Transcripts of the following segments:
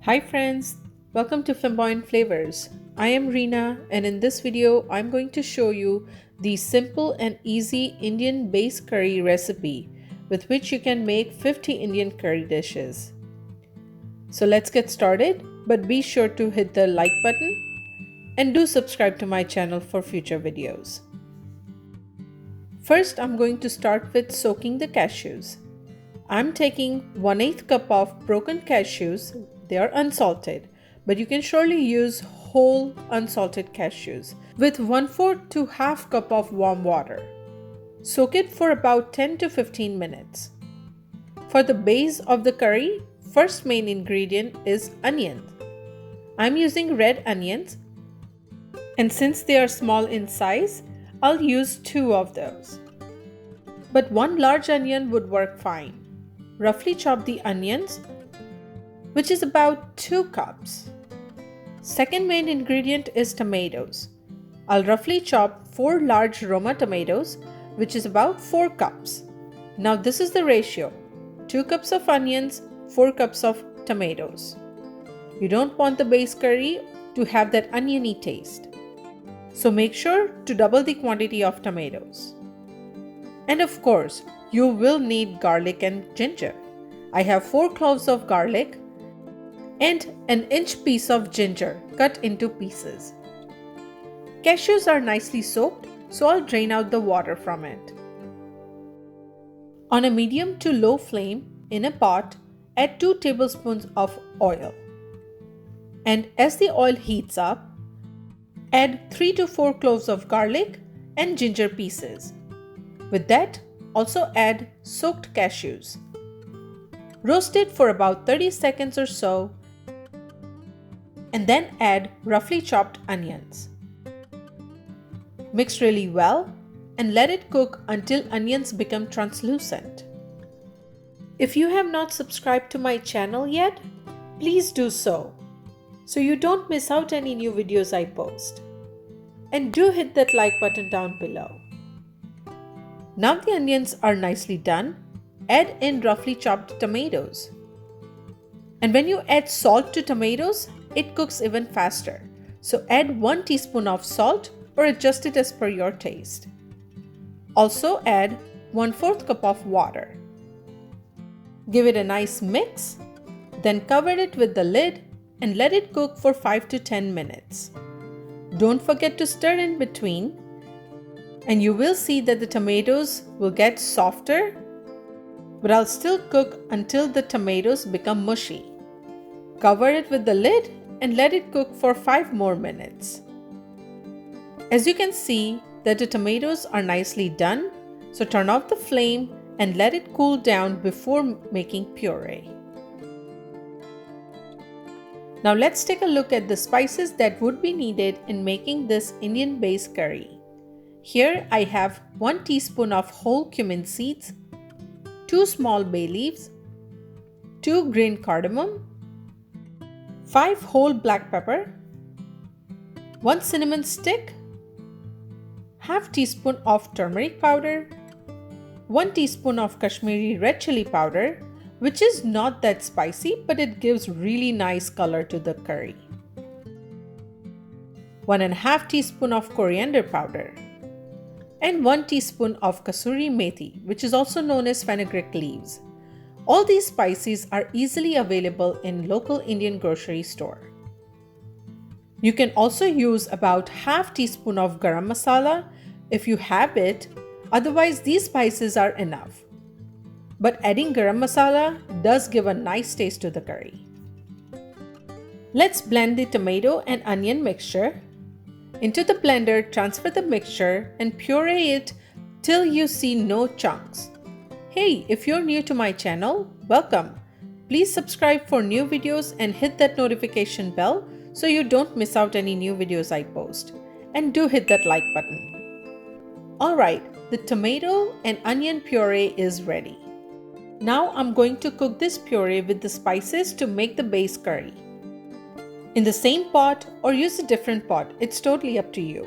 Hi friends, welcome to Flamboyant Flavors. I am Reena and in this video I'm going to show you the simple and easy Indian base curry recipe with which you can make 50 Indian curry dishes. So let's get started, but be sure to hit the like button and do subscribe to my channel for future videos. First I'm going to start with soaking the cashews. I'm taking 1/8 cup of broken cashews. They are unsalted, but you can surely use whole unsalted cashews with 1/4 to half cup of warm water. Soak it for about 10 to 15 minutes. For the base of the curry, first main ingredient is onions. I'm using red onions, and since they are small in size, I'll use 2 of those. But 1 large onion would work fine. Roughly chop the onions, which is about 2 cups. Second main ingredient is tomatoes. I'll roughly chop 4 large Roma tomatoes, which is about 4 cups. Now this is the ratio: 2 cups of onions, 4 cups of tomatoes. You don't want the base curry to have that oniony taste, so make sure to double the quantity of tomatoes. And of course, you will need garlic and ginger. I have 4 cloves of garlic and an inch piece of ginger cut into pieces. Cashews are nicely soaked, so I'll drain out the water from it. On a medium to low flame in a pot, add 2 tablespoons of oil. And as the oil heats up, add 3 to 4 cloves of garlic and ginger pieces. With that, also add soaked cashews. Roast it for about 30 seconds or so, and then add roughly chopped onions. Mix really well and let it cook until onions become translucent. If you have not subscribed to my channel yet, please do so you don't miss out any new videos I post. And do hit that like button down below. Now the onions are nicely done, add in roughly chopped tomatoes. And when you add salt to tomatoes, it cooks even faster. So add 1 teaspoon of salt or adjust it as per your taste. Also add 1/4 cup of water. Give it a nice mix, then cover it with the lid and let it cook for 5 to 10 minutes. Don't forget to stir in between, and you will see that the tomatoes will get softer, but I'll still cook until the tomatoes become mushy. Cover it with the lid and let it cook for 5 more minutes. As you can see that the tomatoes are nicely done, so turn off the flame and let it cool down before making puree. Now let's take a look at the spices that would be needed in making this Indian base curry. Here I have 1 teaspoon of whole cumin seeds, 2 small bay leaves, 2 green cardamom, 5 whole black pepper, 1 cinnamon stick, half teaspoon of turmeric powder, 1 teaspoon of Kashmiri red chili powder, which is not that spicy but it gives really nice color to the curry, 1.5 teaspoon of coriandar powder, and 1 teaspoon of kasuri methi, which is also known as fenugreek leaves. All these spices are easily available in local Indian grocery store. You can also use about half teaspoon of garam masala if you have it, otherwise these spices are enough. But adding garam masala does give a nice taste to the curry. Let's blend the tomato and onion mixture. Into the blender, transfer the mixture and puree it till you see no chunks. Hey, if you're new to my channel, welcome. Please subscribe for new videos and hit that notification bell so you don't miss out any new videos I post. And do hit that like button. Alright, the tomato and onion puree is ready. Now I'm going to cook this puree with the spices to make the base curry. In the same pot or use a different pot, it's totally up to you.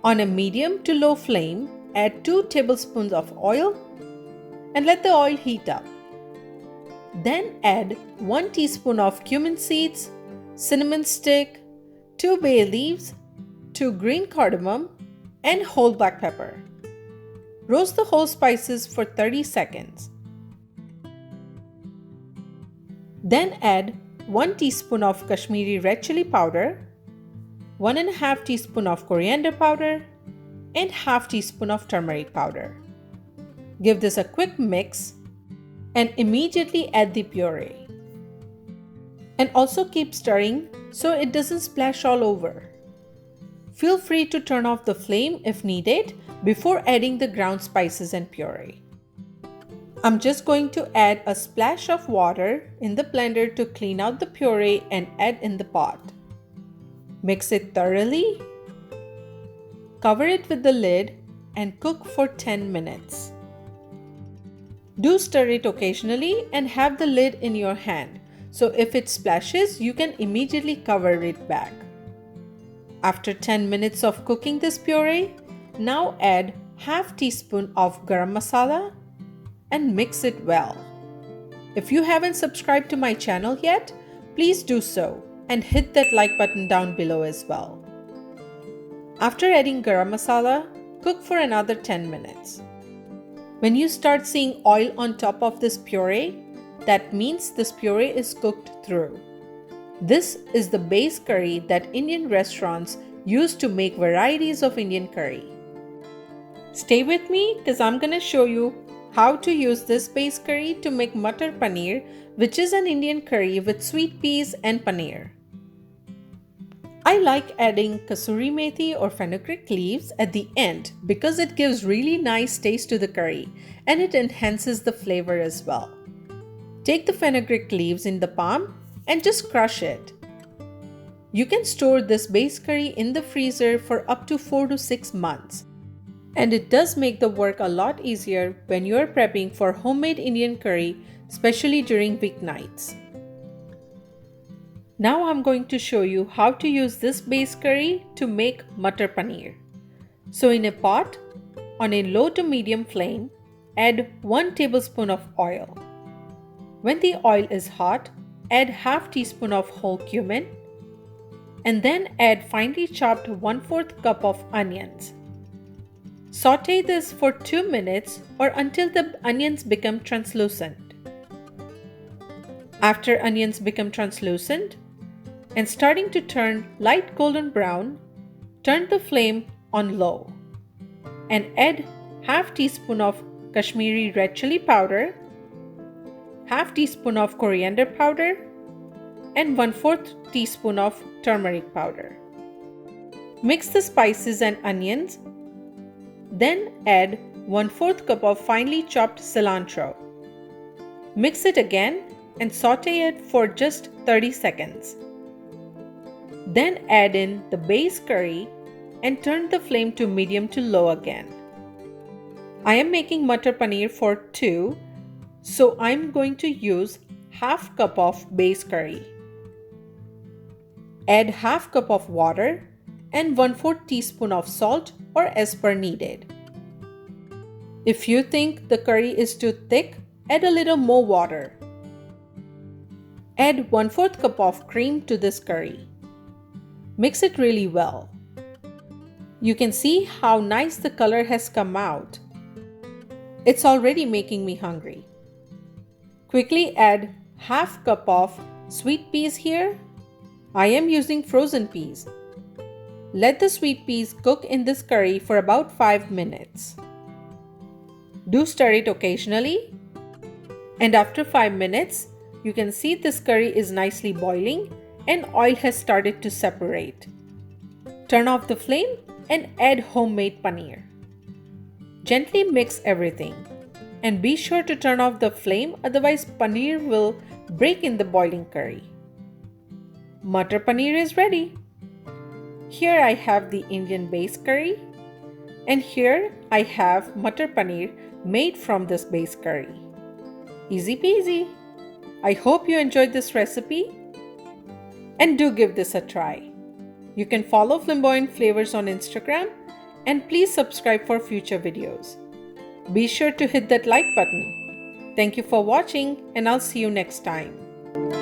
On a medium to low flame, add 2 tablespoons of oil and let the oil heat up. Then add 1 teaspoon of cumin seeds, cinnamon stick, 2 bay leaves, 2 green cardamom, and whole black pepper. Roast the whole spices for 30 seconds. Then add 1 teaspoon of Kashmiri red chili powder, 1.5 teaspoon of coriander powder, and half teaspoon of turmeric powder. Give this a quick mix and immediately add the puree. And also keep stirring so it doesn't splash all over. Feel free to turn off the flame if needed before adding the ground spices and puree. I'm just going to add a splash of water in the blender to clean out the puree and add in the pot. Mix it thoroughly. Cover it with the lid and cook for 10 minutes. Do stir it occasionally and have the lid in your hand, so if it splashes, you can immediately cover it back. After 10 minutes of cooking this puree, now add half teaspoon of garam masala and mix it well. If you haven't subscribed to my channel yet, please do so and hit that like button down below as well. After adding garam masala, cook for another 10 minutes. When you start seeing oil on top of this puree, that means this puree is cooked through. This is the base curry that Indian restaurants use to make varieties of Indian curry. Stay with me because I'm going to show you how to use this base curry to make mutter paneer, which is an Indian curry with sweet peas and paneer. I like adding kasuri methi or fenugreek leaves at the end because it gives really nice taste to the curry and it enhances the flavor as well. Take the fenugreek leaves in the palm and just crush it. You can store this base curry in the freezer for up to 4 to 6 months. And it does make the work a lot easier when you are prepping for homemade Indian curry, especially during weeknights. Now I'm going to show you how to use this base curry to make mutter paneer. So in a pot, on a low to medium flame, add 1 tablespoon of oil. When the oil is hot, add half teaspoon of whole cumin and then add finely chopped 1/4 cup of onions. Saute this for 2 minutes or until the onions become translucent. After onions become translucent and starting to turn light golden brown, turn the flame on low and add half teaspoon of Kashmiri red chili powder, half teaspoon of coriander powder, and 1/4 teaspoon of turmeric powder. Mix the spices and onions. Then add 1/4 cup of finely chopped cilantro. Mix it again and saute it for just 30 seconds. Then add in the base curry and turn the flame to medium to low again. I am making mutter paneer for 2, so I'm going to use half cup of base curry. Add half cup of water and 1/4 teaspoon of salt or as per needed. If you think the curry is too thick, add a little more water. Add 1/4 cup of cream to this curry. Mix it really well. You can see how nice the color has come out. It's already making me hungry. Quickly add half cup of sweet peas here. I am using frozen peas. Let the sweet peas cook in this curry for about 5 minutes. Do stir it occasionally. And after 5 minutes, you can see this curry is nicely boiling and oil has started to separate. Turn off the flame and add homemade paneer. Gently mix everything and be sure to turn off the flame, otherwise paneer will break in the boiling curry. Mutter paneer is ready. Here I have the Indian base curry and here I have mutter paneer made from this base curry. Easy peasy. I hope you enjoyed this recipe and do give this a try. You can follow Flamboyant Flavors on Instagram and please subscribe for future videos. Be sure to hit that like button. Thank you for watching, and I'll see you next time.